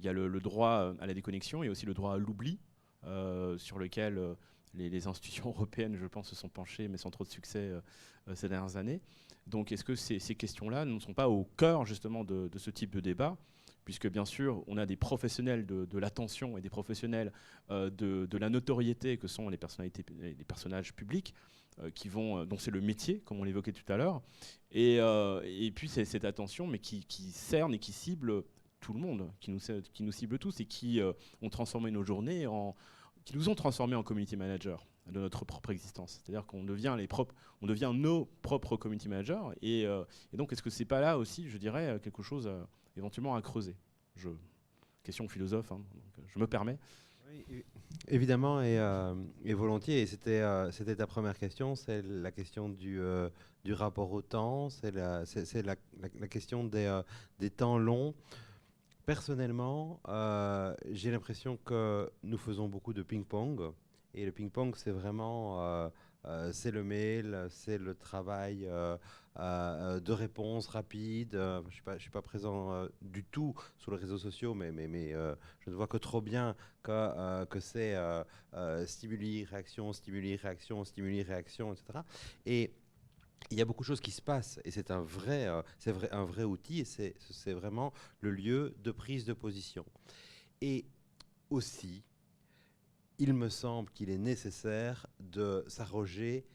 il y a le droit à la déconnexion et aussi le droit à l'oubli, sur lequel les institutions européennes, je pense, se sont penchées, mais sans trop de succès ces dernières années. Donc est-ce que ces questions-là ne sont pas au cœur justement de ce type de débat, puisque bien sûr, on a des professionnels de l'attention et des professionnels de la notoriété que sont les personnalités, les personnages publics, dont c'est le métier, comme on l'évoquait tout à l'heure, et puis c'est cette attention, mais qui cerne et qui cible tout le monde, qui nous cible tous et qui ont transformé nos journées qui nous ont transformés en community manager de notre propre existence. C'est-à-dire qu'on devient on devient nos propres community managers. Et donc, est-ce que c'est pas là aussi, je dirais, quelque chose éventuellement à creuser? Question philosophe, hein, donc, je me permets. Oui, évidemment et volontiers. Et c'était ta première question, c'est la question du rapport au temps, c'est la question des temps longs. Personnellement, j'ai l'impression que nous faisons beaucoup de ping-pong. Et le ping-pong, c'est vraiment c'est le mail, c'est le travail de réponse rapide. Je suis pas présent du tout sur les réseaux sociaux, mais je ne vois que trop bien que c'est stimuli, réaction, stimuli, réaction, stimuli, réaction, etc. Et il y a beaucoup de choses qui se passent et c'est un vrai outil et c'est vraiment le lieu de prise de position. Et aussi, il me semble qu'il est nécessaire de s'arroger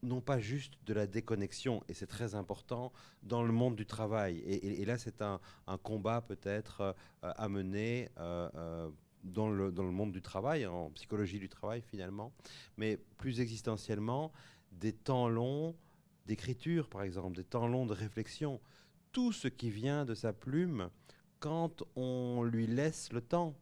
non pas juste de la déconnexion, et c'est très important dans le monde du travail. Et là, c'est un combat peut-être à mener dans le monde du travail, en psychologie du travail finalement, mais plus existentiellement, des temps longs d'écriture, par exemple, des temps longs de réflexion, tout ce qui vient de sa plume, quand on lui laisse le temps.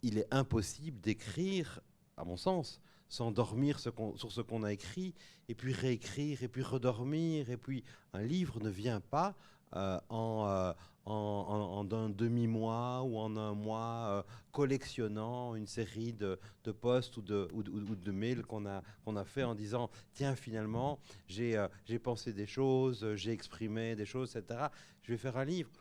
Il est impossible d'écrire, à mon sens, sans dormir sur ce qu'on a écrit, et puis réécrire, et puis redormir, et puis un livre ne vient pas en un demi-mois ou en un mois, collectionnant une série de posts ou de mails qu'on a fait en disant tiens, finalement, j'ai pensé des choses, j'ai exprimé des choses, etc. Je vais faire un livre.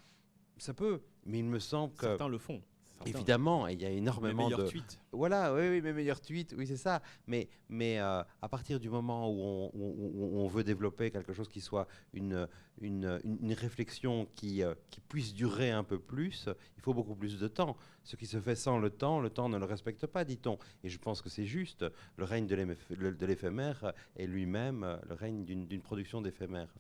Ça peut, mais il me semble que Certains le font. évidemment, il y a énormément mes meilleurs de... tweets. Voilà, oui, oui, mes meilleurs tweets, oui, c'est ça. Mais à partir du moment où on veut développer quelque chose qui soit une réflexion qui puisse durer un peu plus, il faut beaucoup plus de temps. Ce qui se fait sans le temps ne le respecte pas, dit-on. Et je pense que c'est juste. Le règne de l'éphémère est lui-même le règne d'une production d'éphémère.